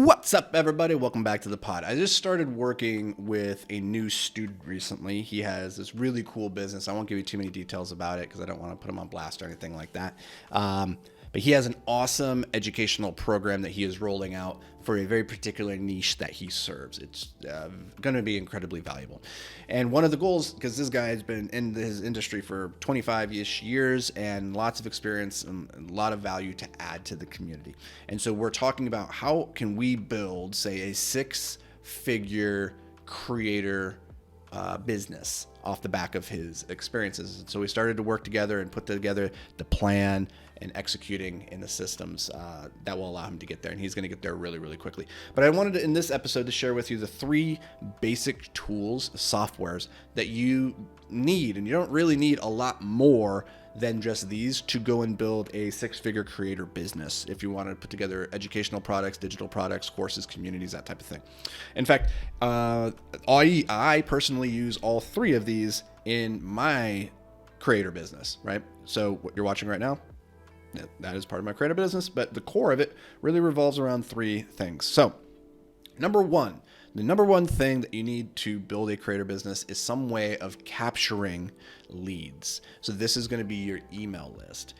What's up, everybody? Welcome back to the pod. I just started working with a new student recently. He has this really cool business. I won't give you too many details about it because I don't want to put him on blast or anything like that. But he has an awesome educational program that he is rolling out for a very particular niche that he serves. It's going to be incredibly valuable. And one of the goals, because this guy has been in his industry for 25-ish years and lots of experience and a lot of value to add to the community. And so we're talking about how can we build, say, a 6-figure creator business off the back of his experiences. And so we started to work together and put together the plan and executing in the systems that will allow him to get there. And he's going to get there really, really quickly. But I wanted to, in this episode, to share with you the 3 basic tools, softwares that you need. And you don't really need a lot more than just these to go and build a 6-figure creator business if you want to put together educational products, digital products, courses, communities, that type of thing. In fact, I personally use all 3 of these in my creator business, right? So what you're watching right now, that is part of my creator business, but the core of it really revolves around 3 things. So the number one thing that you need to build a creator business is some way of capturing leads. So this is going to be your email list.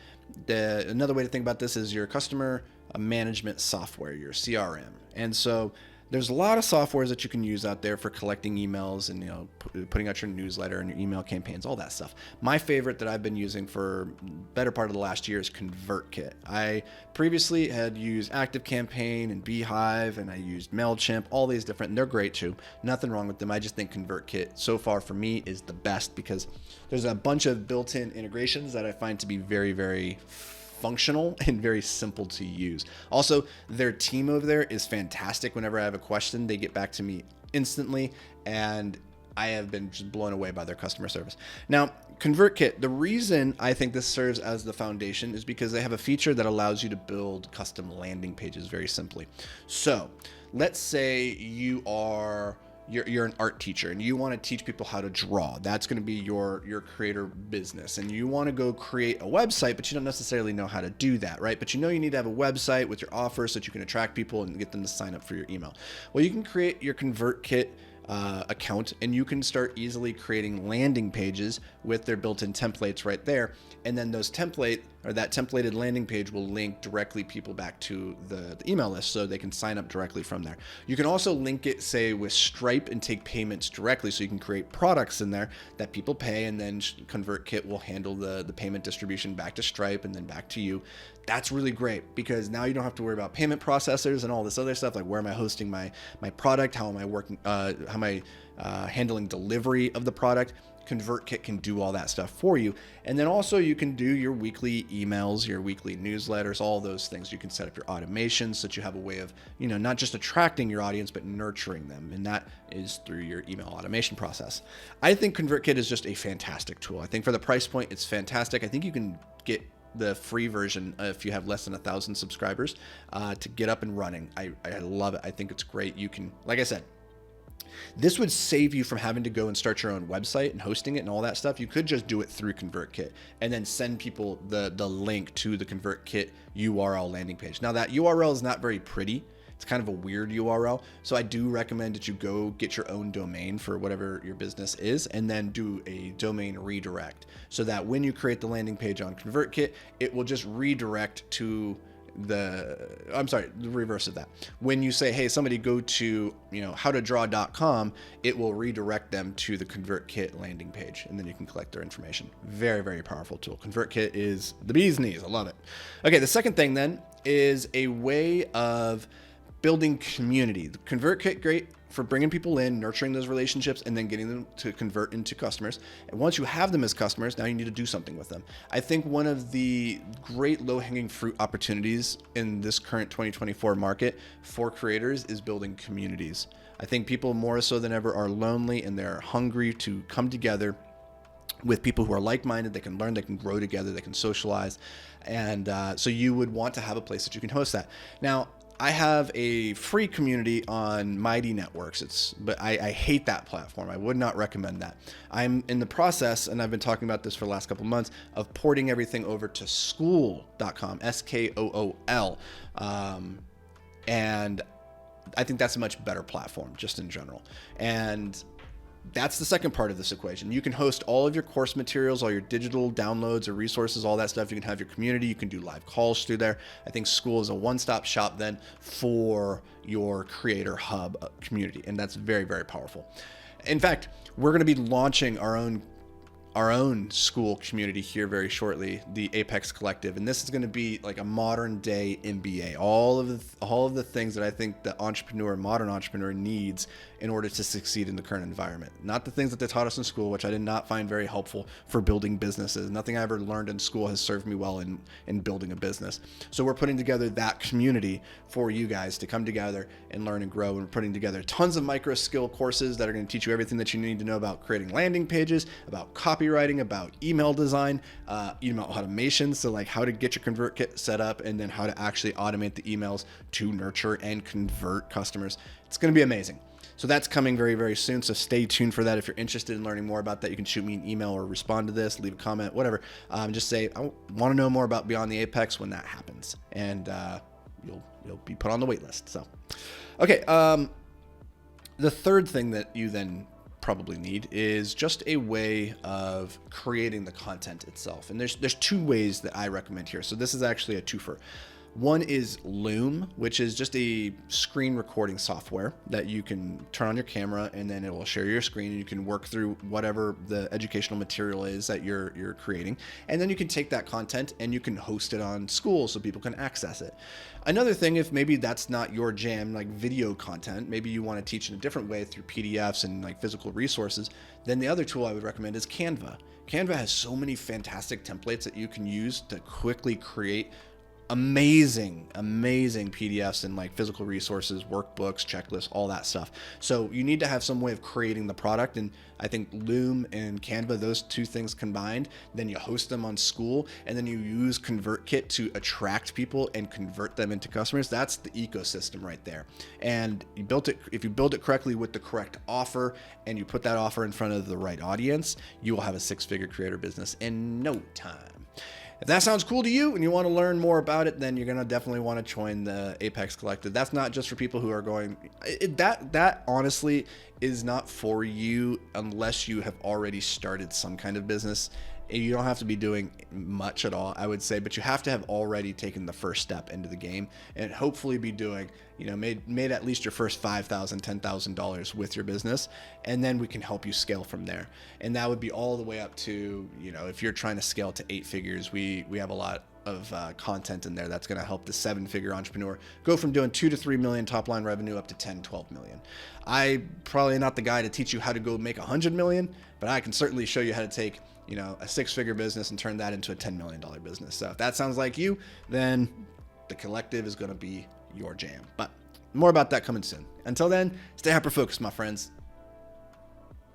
Another way to think about this is your customer management software, your CRM. And so there's a lot of softwares that you can use out there for collecting emails and putting out your newsletter and your email campaigns, all that stuff. My favorite that I've been using for better part of the last year is ConvertKit. I previously had used ActiveCampaign and Beehive, and I used MailChimp, all these different, and they're great too. Nothing wrong with them. I just think ConvertKit so far for me is the best because there's a bunch of built-in integrations that I find to be very, very functional and very simple to use. Also, their team over there is fantastic. Whenever I have a question, they get back to me instantly, and I have been just blown away by their customer service. Now, ConvertKit, the reason I think this serves as the foundation is because they have a feature that allows you to build custom landing pages very simply. So let's say you're an art teacher and you want to teach people how to draw. That's going to be your creator business, and you want to go create a website, but you don't necessarily know how to do that, right? But you need to have a website with your offers so that you can attract people and get them to sign up for your email. Well, you can create your ConvertKit account, and you can start easily creating landing pages with their built-in templates right there. And then that templated landing page will link directly people back to the email list so they can sign up directly from there. You can also link it, say, with Stripe and take payments directly, so you can create products in there that people pay, and then ConvertKit will handle the payment distribution back to Stripe and then back to you. That's really great because now you don't have to worry about payment processors and all this other stuff, like where am I hosting my product, how am I working, how am I handling delivery of the product. ConvertKit can do all that stuff for you. And then also you can do your weekly emails, your weekly newsletters, all those things. You can set up your automations so that you have a way of, not just attracting your audience, but nurturing them. And that is through your email automation process. I think ConvertKit is just a fantastic tool. I think for the price point, it's fantastic. I think you can get the free version if you have less than 1,000 subscribers to get up and running. I love it. I think it's great. You can, like I said, this would save you from having to go and start your own website and hosting it and all that stuff. You could just do it through ConvertKit and then send people the link to the ConvertKit URL landing page. Now that URL is not very pretty. It's kind of a weird URL. So I do recommend that you go get your own domain for whatever your business is and then do a domain redirect so that when you create the landing page on ConvertKit, it will just redirect to the reverse of that. When you say, hey, somebody go to, howtodraw.com, it will redirect them to the ConvertKit landing page, and then you can collect their information. Very, very powerful tool. ConvertKit is the bee's knees. I love it. Okay, the second thing then is a way of building community. The ConvertKit, great for bringing people in, nurturing those relationships, and then getting them to convert into customers. And once you have them as customers, now you need to do something with them. I think one of the great low-hanging fruit opportunities in this current 2024 market for creators is building communities. I think people more so than ever are lonely and they're hungry to come together with people who are like-minded. They can learn, they can grow together, they can socialize. And so you would want to have a place that you can host that. Now, I have a free community on Mighty Networks, but I hate that platform. I would not recommend that. I'm in the process, and I've been talking about this for the last couple of months, of porting everything over to Skool.com, Skool. And I think that's a much better platform just in general. And that's the second part of this equation. You can host all of your course materials, all your digital downloads or resources, all that stuff. You can have your community. You can do live calls through there. I think school is a one-stop shop then for your creator hub community. And that's very, very powerful. In fact, we're going to be launching our own school community here very shortly, the Apex Collective, and this is going to be like a modern day MBA. All of the things that I think the modern entrepreneur needs in order to succeed in the current environment. Not the things that they taught us in school, which I did not find very helpful for building businesses. Nothing I ever learned in school has served me well in building a business. So we're putting together that community for you guys to come together and learn and grow. And we're putting together tons of micro skill courses that are going to teach you everything that you need to know about creating landing pages, about copywriting, about email design, email automation. So like how to get your ConvertKit set up and then how to actually automate the emails to nurture and convert customers. It's going to be amazing. So that's coming very, very soon. So stay tuned for that. If you're interested in learning more about that, you can shoot me an email or respond to this, leave a comment, whatever. Just say, I want to know more about Beyond the Apex when that happens. And you'll be put on the wait list. So, okay. The third thing that you then probably need is just a way of creating the content itself. And there's two ways that I recommend here. So this is actually a twofer. One is Loom, which is just a screen recording software that you can turn on your camera and then it will share your screen and you can work through whatever the educational material is that you're creating. And then you can take that content and you can host it on school so people can access it. Another thing, if maybe that's not your jam, like video content, maybe you want to teach in a different way through PDFs and like physical resources, then the other tool I would recommend is Canva. Canva has so many fantastic templates that you can use to quickly create amazing PDFs and like physical resources, workbooks, checklists, all that stuff. So you need to have some way of creating the product. And I think Loom and Canva, those two things combined, then you host them on school and then you use ConvertKit to attract people and convert them into customers. That's the ecosystem right there. And you built it, if you build it correctly with the correct offer and you put that offer in front of the right audience, you will have a six-figure creator business in no time. If that sounds cool to you and you want to learn more about it, then you're going to definitely want to join the Apex Collective. That's not just for people who are going, that honestly is not for you unless you have already started some kind of business. You don't have to be doing much at all, I would say, but you have to have already taken the first step into the game and hopefully be doing, made at least your first $5,000, $10,000 with your business. And then we can help you scale from there. And that would be all the way up to, if you're trying to scale to 8 figures, we have a lot of content in there that's going to help the 7-figure entrepreneur go from doing 2 to 3 million top line revenue up to 10, 12 million. I probably not the guy to teach you how to go make 100 million, but I can certainly show you how to take a 6-figure business and turn that into a $10 million business. So if that sounds like you, then the collective is going to be your jam. But more about that coming soon. Until then, stay hyper focused, my friends.